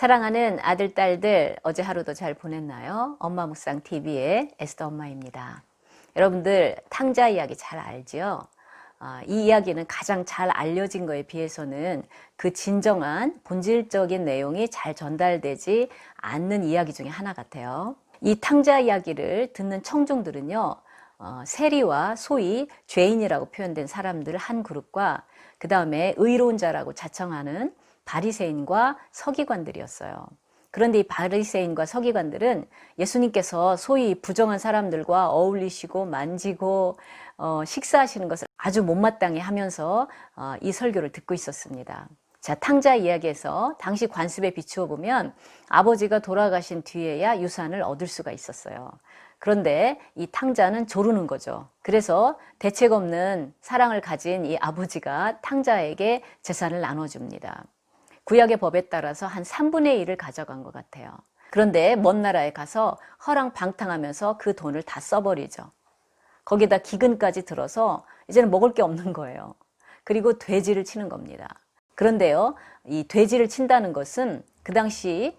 사랑하는 아들, 딸들, 어제 하루도 잘 보냈나요? 엄마 묵상 TV의 에스더 엄마입니다. 여러분들 탕자 이야기 잘 알지요? 이 이야기는 가장 잘 알려진 거에 비해서는 그 진정한 본질적인 내용이 잘 전달되지 않는 이야기 중에 하나 같아요. 이 탕자 이야기를 듣는 청중들은요, 세리와 소위 죄인이라고 표현된 사람들 한 그룹과 그 다음에 의로운 자라고 자청하는 바리새인과 서기관들이었어요. 그런데 이 바리새인과 서기관들은 예수님께서 소위 부정한 사람들과 어울리시고 만지고 식사하시는 것을 아주 못마땅해 하면서 이 설교를 듣고 있었습니다. 자, 탕자 이야기에서 당시 관습에 비추어 보면 아버지가 돌아가신 뒤에야 유산을 얻을 수가 있었어요. 그런데 이 탕자는 조르는 거죠. 그래서 대책 없는 사랑을 가진 이 아버지가 탕자에게 재산을 나눠줍니다. 구약의 법에 따라서 한 3분의 1을 가져간 것 같아요. 그런데 먼 나라에 가서 허랑방탕하면서 그 돈을 다 써버리죠. 거기다 기근까지 들어서 이제는 먹을 게 없는 거예요. 그리고 돼지를 치는 겁니다. 그런데요, 이 돼지를 친다는 것은 그 당시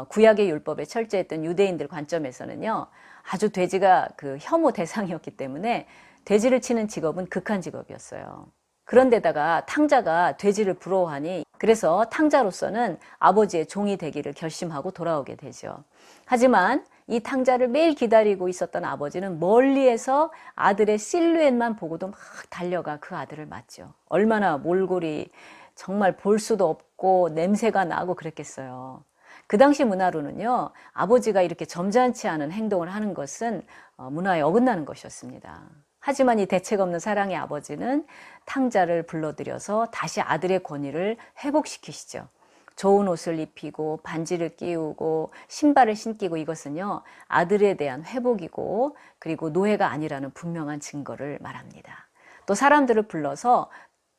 구약의 율법에 철저했던 유대인들 관점에서는요, 아주 돼지가 그 혐오 대상이었기 때문에 돼지를 치는 직업은 극한 직업이었어요. 그런데다가 탕자가 돼지를 부러워하니 그래서 탕자로서는 아버지의 종이 되기를 결심하고 돌아오게 되죠. 하지만 이 탕자를 매일 기다리고 있었던 아버지는 멀리에서 아들의 실루엣만 보고도 막 달려가 그 아들을 맞죠. 얼마나 몰골이 정말 볼 수도 없고 냄새가 나고 그랬겠어요. 그 당시 문화로는요, 아버지가 이렇게 점잖지 않은 행동을 하는 것은 문화에 어긋나는 것이었습니다. 하지만 이 대책 없는 사랑의 아버지는 탕자를 불러들여서 다시 아들의 권위를 회복시키시죠. 좋은 옷을 입히고 반지를 끼우고 신발을 신기고, 이것은요, 아들에 대한 회복이고 그리고 노예가 아니라는 분명한 증거를 말합니다. 또 사람들을 불러서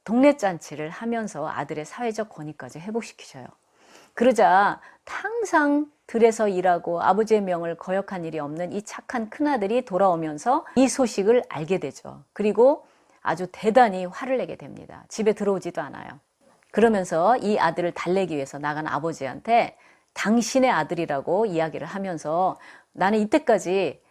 동네 잔치를 하면서 아들의 사회적 권위까지 회복시키셔요. 그러자 항상 들에서 일하고 아버지의 명을 거역한 일이 없는 이 착한 큰아들이 돌아오면서 이 소식을 알게 되죠. 그리고 아주 대단히 화를 내게 됩니다. 집에 들어오지도 않아요. 그러면서 이 아들을 달래기 위해서 나간 아버지한테 당신의 아들이라고 이야기를 하면서 나는 이때까지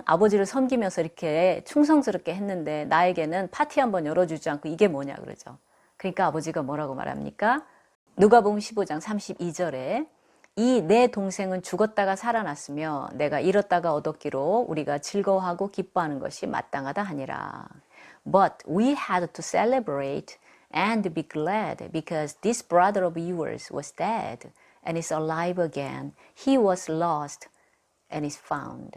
아버지를 섬기면서 이렇게 충성스럽게 했는데 나에게는 파티 한번 열어주지 않고 이게 뭐냐 그러죠. 그러니까 아버지가 뭐라고 말합니까? 누가복음 15장 32절에 이 내 동생은 죽었다가 살아났으며 내가 잃었다가 얻었기로 우리가 즐거워하고 기뻐하는 것이 마땅하다 하니라. But we had to celebrate and be glad because this brother of yours was dead and is alive again. He was lost and is found.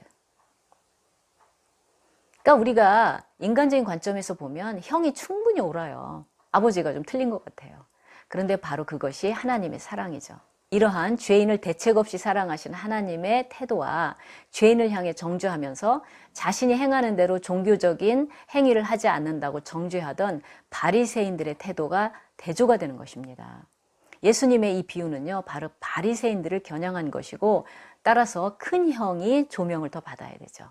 그러니까 우리가 인간적인 관점에서 보면 형이 충분히 옳아요. 아버지가 좀 틀린 것 같아요. 그런데 바로 그것이 하나님의 사랑이죠. 이러한 죄인을 대책 없이 사랑하시는 하나님의 태도와 죄인을 향해 정죄하면서 자신이 행하는 대로 종교적인 행위를 하지 않는다고 정죄하던 바리새인들의 태도가 대조가 되는 것입니다. 예수님의 이 비유는요, 바로 바리새인들을 겨냥한 것이고 따라서 큰 형이 조명을 더 받아야 되죠.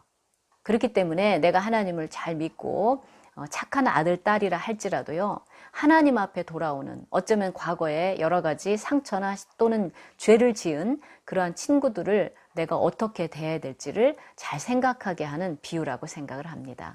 그렇기 때문에 내가 하나님을 잘 믿고 착한 아들, 딸이라 할지라도요, 하나님 앞에 돌아오는, 어쩌면 과거에 여러 가지 상처나 또는 죄를 지은 그러한 친구들을 내가 어떻게 대해야 될지를 잘 생각하게 하는 비유라고 생각을 합니다.